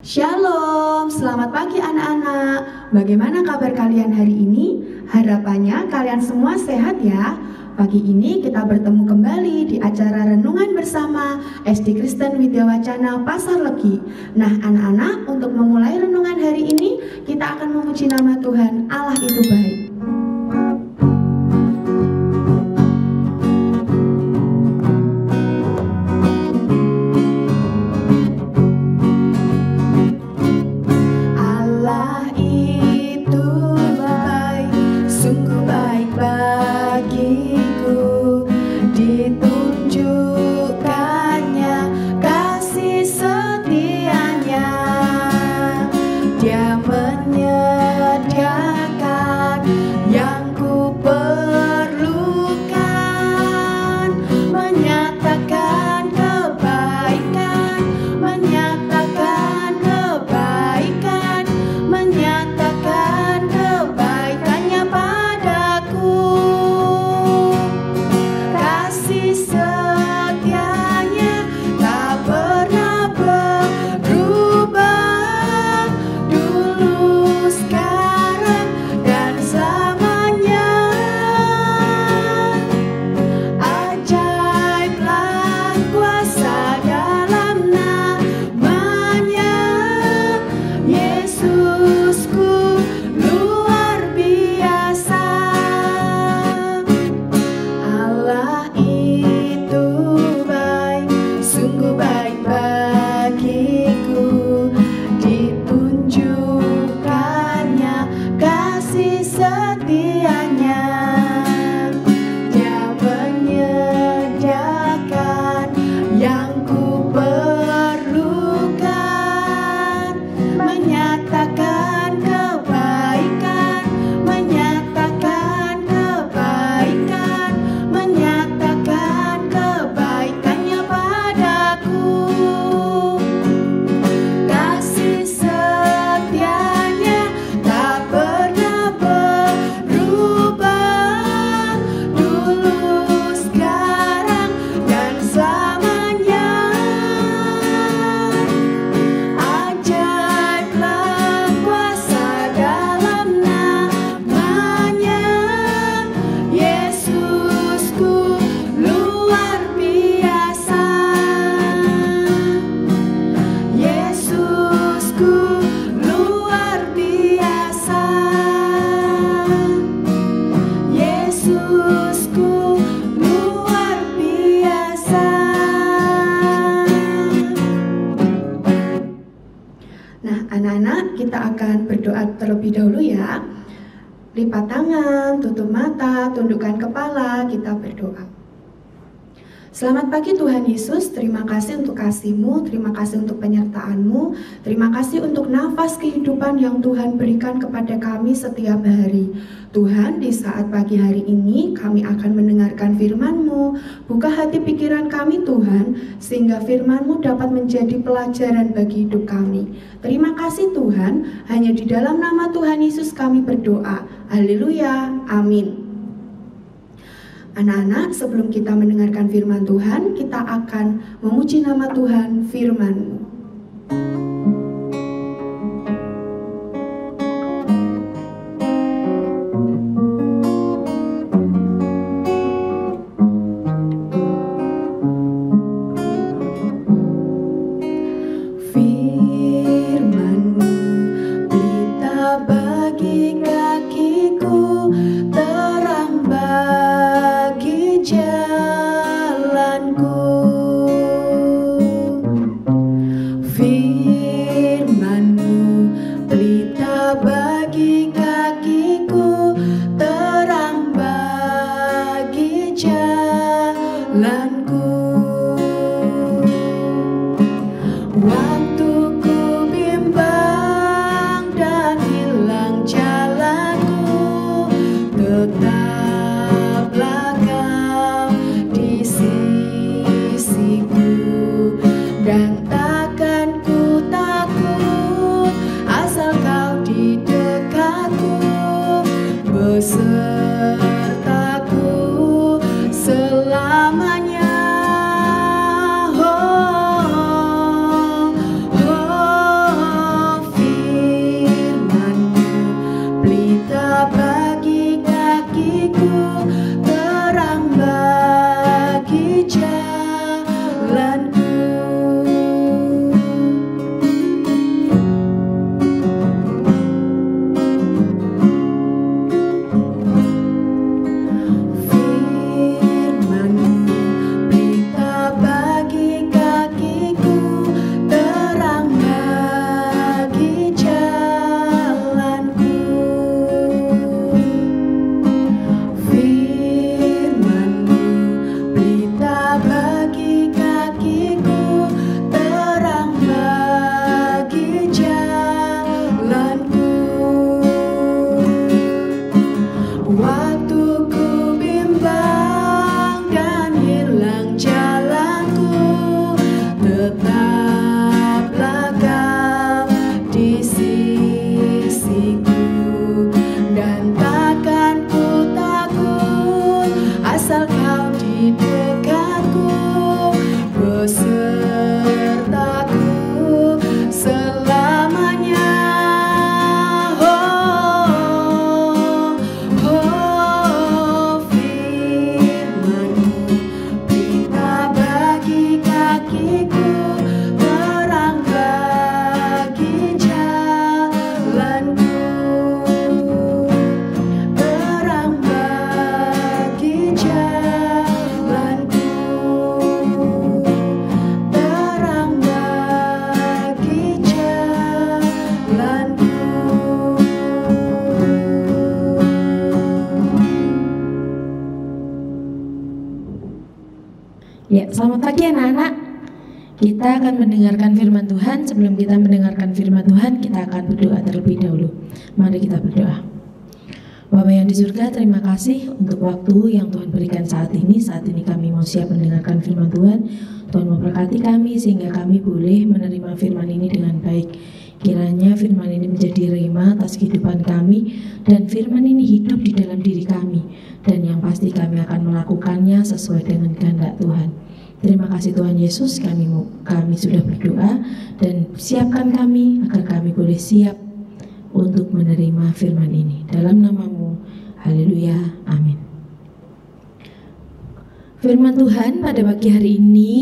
Shalom, selamat pagi anak-anak. Bagaimana kabar kalian hari ini? Harapannya kalian semua sehat ya. Pagi ini kita bertemu kembali di acara renungan bersama SD Kristen Widya Wacana Pasar Legi. Nah anak-anak, untuk memulai renungan hari ini kita akan memuji nama Tuhan, Allah itu baik. Anak-anak, kita akan berdoa terlebih dahulu ya. Lipat tangan, tutup mata, tundukkan kepala, kita berdoa. Selamat pagi Tuhan Yesus, terima kasih untuk kasih-Mu, terima kasih untuk penyertaan-Mu, terima kasih untuk nafas kehidupan yang Tuhan berikan kepada kami setiap hari. Tuhan, di saat pagi hari ini kami akan mendengarkan firman-Mu. Buka hati pikiran kami Tuhan, sehingga firman-Mu dapat menjadi pelajaran bagi hidup kami. Terima kasih Tuhan, hanya di dalam nama Tuhan Yesus kami berdoa. Haleluya, amin. Anak-anak, sebelum kita mendengarkan firman Tuhan, kita akan memuji nama Tuhan, firman-Mu. Selamat pagi anak-anak. Kita akan mendengarkan firman Tuhan. Sebelum kita mendengarkan firman Tuhan, kita akan berdoa terlebih dahulu. Mari kita berdoa. Bapa yang di surga, terima kasih untuk waktu yang Tuhan berikan saat ini. Saat ini kami mau siap mendengarkan firman Tuhan. Tuhan memberkati kami sehingga kami boleh menerima firman ini dengan baik. Kiranya firman ini menjadi rema atas kehidupan kami, dan firman ini hidup di dalam diri kami, dan yang pasti kami akan melakukannya sesuai dengan kehendak Tuhan. Terima kasih Tuhan Yesus, kami sudah berdoa, dan siapkan kami agar kami boleh siap untuk menerima firman ini. Dalam nama-Mu, haleluya, amin. Firman Tuhan pada pagi hari ini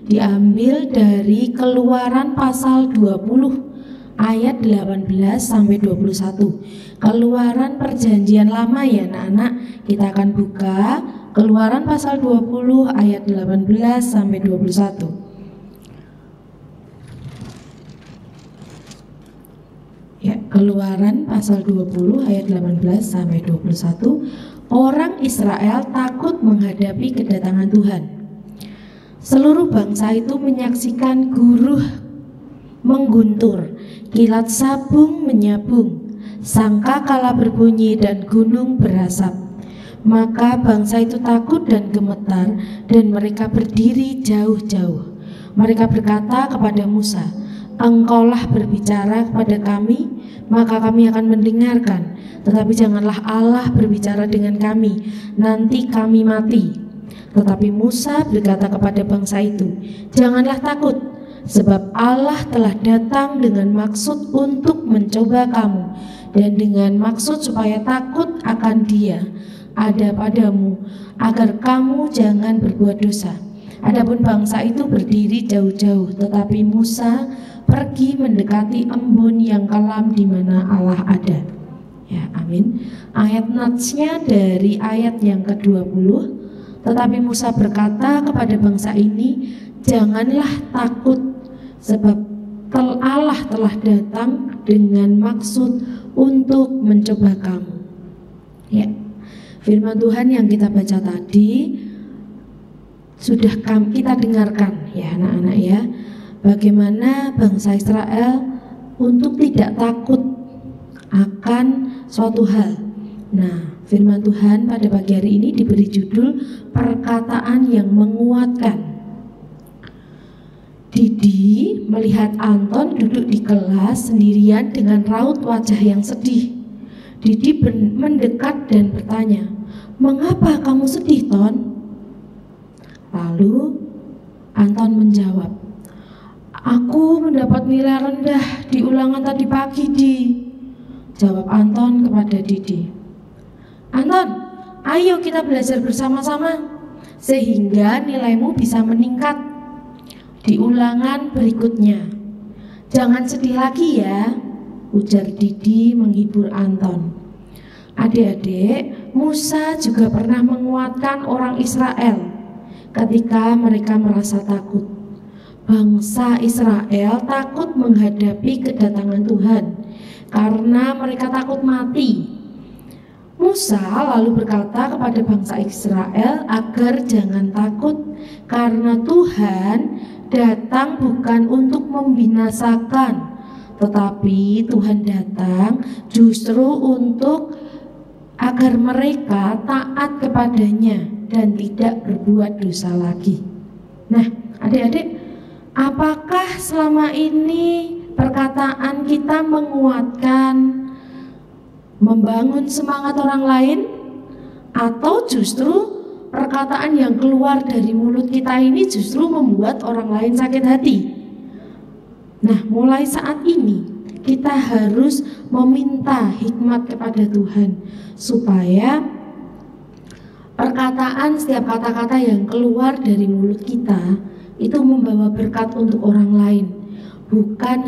diambil dari Keluaran pasal 20 ayat 18 sampai 21. Keluaran Perjanjian Lama ya anak-anak. Kita akan buka Keluaran pasal 20 ayat 18 sampai 21. Ya, Keluaran pasal 20 ayat 18 sampai 21. Orang Israel takut menghadapi kedatangan Tuhan. Seluruh bangsa itu menyaksikan guruh mengguntur, kilat sabung menyabung, sangkakala berbunyi dan gunung berasap. Maka bangsa itu takut dan gemetar, dan mereka berdiri jauh-jauh. Mereka berkata kepada Musa, "Engkaulah berbicara kepada kami, maka kami akan mendengarkan. Tetapi janganlah Allah berbicara dengan kami, nanti kami mati." Tetapi Musa berkata kepada bangsa itu, "Janganlah takut, sebab Allah telah datang dengan maksud untuk mencoba kamu, dan dengan maksud supaya takut akan Dia ada padamu, agar kamu jangan berbuat dosa." Adapun bangsa itu berdiri jauh-jauh, tetapi Musa pergi mendekati embun yang kelam di mana Allah ada. Ya, amin. Ayat natsnya dari ayat yang ke-20. Tetapi Musa berkata kepada bangsa ini, "Janganlah takut, sebab Allah telah datang dengan maksud untuk mencoba kamu." Ya, firman Tuhan yang kita baca tadi sudah kita dengarkan ya anak-anak ya, bagaimana bangsa Israel untuk tidak takut akan suatu hal. Nah, firman Tuhan pada pagi hari ini diberi judul perkataan yang menguatkan. Didi melihat Anton duduk di kelas sendirian dengan raut wajah yang sedih. Didi mendekat dan bertanya, "Mengapa kamu sedih, Ton?" Lalu Anton menjawab, "Aku mendapat nilai rendah di ulangan tadi pagi, Di." Jawab Anton kepada Didi, "Anton, ayo kita belajar bersama-sama sehingga nilaimu bisa meningkat di ulangan berikutnya. Jangan sedih lagi ya," ujar Didi menghibur Anton. Adik-adik, Musa juga pernah menguatkan orang Israel ketika mereka merasa takut. Bangsa Israel takut menghadapi kedatangan Tuhan karena mereka takut mati. Musa lalu berkata kepada bangsa Israel agar jangan takut, karena Tuhan datang bukan untuk membinasakan, tetapi Tuhan datang justru untuk agar mereka taat kepadanya dan tidak berbuat dosa lagi. Nah, adik-adik, apakah selama ini perkataan kita menguatkan, membangun semangat orang lain, atau justru perkataan yang keluar dari mulut kita ini justru membuat orang lain sakit hati? Nah, mulai saat ini kita harus meminta hikmat kepada Tuhan supaya perkataan, setiap kata-kata yang keluar dari mulut kita itu membawa berkat untuk orang lain, bukan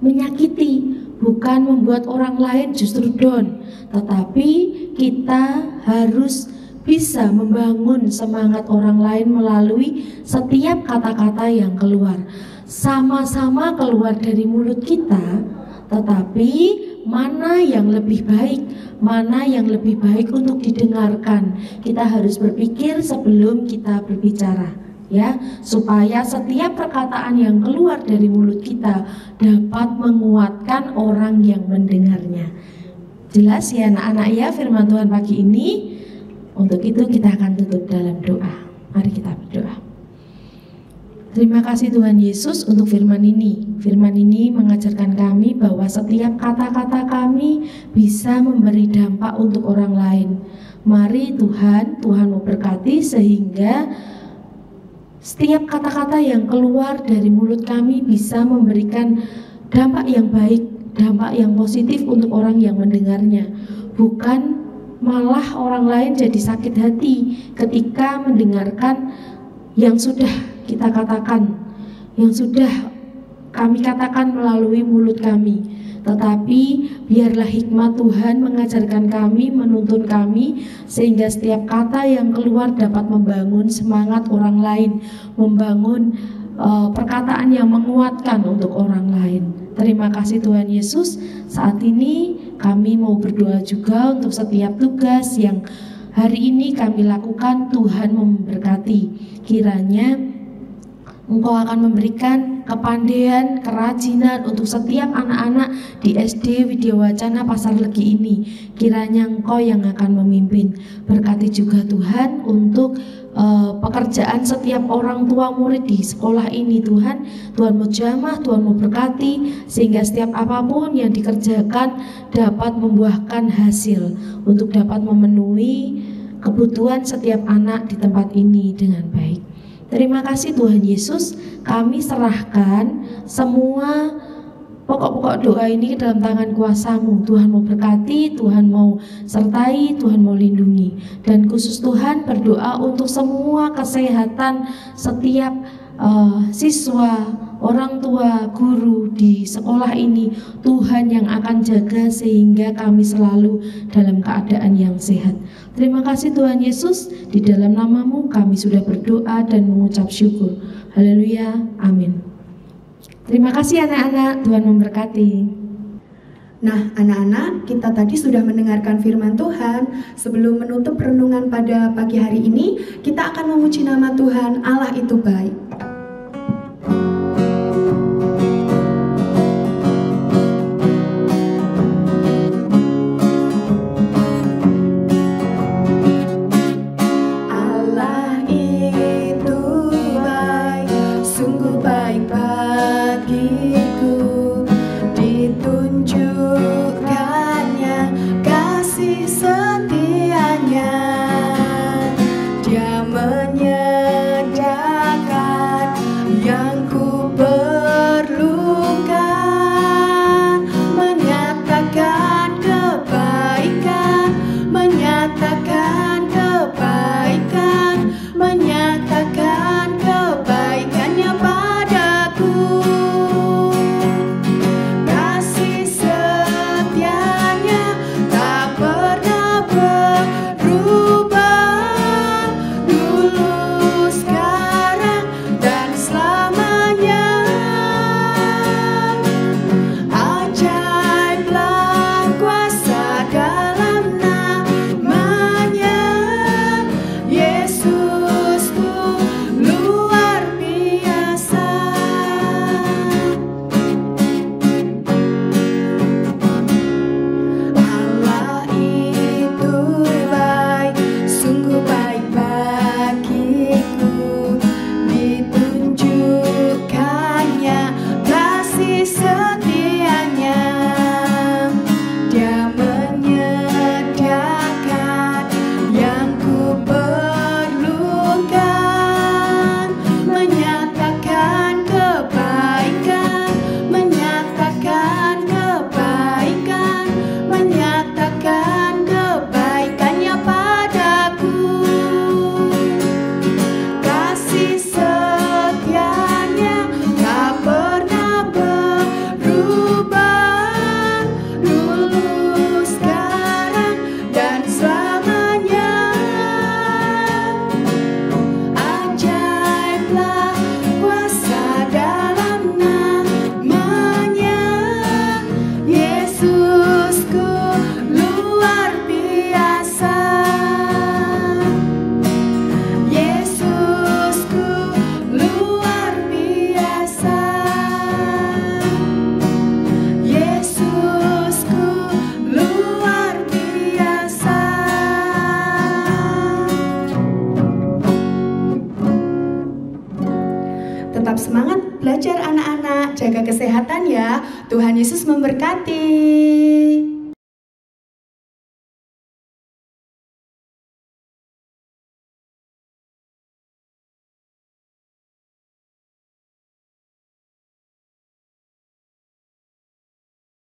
menyakiti, bukan membuat orang lain justru down, tetapi kita harus bisa membangun semangat orang lain melalui setiap kata-kata yang keluar. Sama-sama keluar dari mulut kita, tetapi mana yang lebih baik, mana yang lebih baik untuk didengarkan. Kita harus berpikir sebelum kita berbicara. ya, supaya setiap perkataan yang keluar dari mulut kita dapat menguatkan orang yang mendengarnya. Jelas ya anak-anak ya firman Tuhan pagi ini. Untuk itu kita akan tutup dalam doa. Mari kita berdoa. Terima kasih Tuhan Yesus untuk firman ini. Firman ini mengajarkan kami bahwa setiap kata-kata kami bisa memberi dampak untuk orang lain. Mari Tuhan memberkati sehingga setiap kata-kata yang keluar dari mulut kami bisa memberikan dampak yang baik, dampak yang positif untuk orang yang mendengarnya. Bukan malah orang lain jadi sakit hati ketika mendengarkan yang sudah kita katakan, yang sudah kami katakan melalui mulut kami. Tetapi biarlah hikmat Tuhan mengajarkan kami, menuntun kami, sehingga setiap kata yang keluar dapat membangun semangat orang lain, membangun perkataan yang menguatkan untuk orang lain. Terima kasih Tuhan Yesus. Saat ini kami mau berdoa juga untuk setiap tugas yang hari ini kami lakukan. Tuhan memberkati. Kiranya Engkau akan memberikan kepandaian, kerajinan untuk setiap anak-anak di SD Widya Wacana Pasar Legi ini. Kiranya Engkau yang akan memimpin. Berkati juga Tuhan untuk pekerjaan setiap orang tua murid di sekolah ini Tuhan. Tuhan mau jamah, Tuhan mau berkati, sehingga setiap apapun yang dikerjakan dapat membuahkan hasil untuk dapat memenuhi kebutuhan setiap anak di tempat ini dengan baik. Terima kasih Tuhan Yesus, kami serahkan semua pokok-pokok doa ini ke dalam tangan kuasa-Mu. Tuhan mau berkati, Tuhan mau sertai, Tuhan mau lindungi. Dan khusus Tuhan berdoa untuk semua kesehatan setiap siswa, orang tua, guru di sekolah ini. Tuhan yang akan jaga sehingga kami selalu dalam keadaan yang sehat. Terima kasih Tuhan Yesus, di dalam nama-Mu kami sudah berdoa dan mengucap syukur. Haleluya, amin. Terima kasih anak-anak, Tuhan memberkati. Nah anak-anak, kita tadi sudah mendengarkan firman Tuhan. Sebelum menutup renungan pada pagi hari ini, kita akan memuji nama Tuhan. Allah itu baik. Dia menyediakan tetap semangat belajar anak-anak, jaga kesehatan ya. Tuhan Yesus memberkati.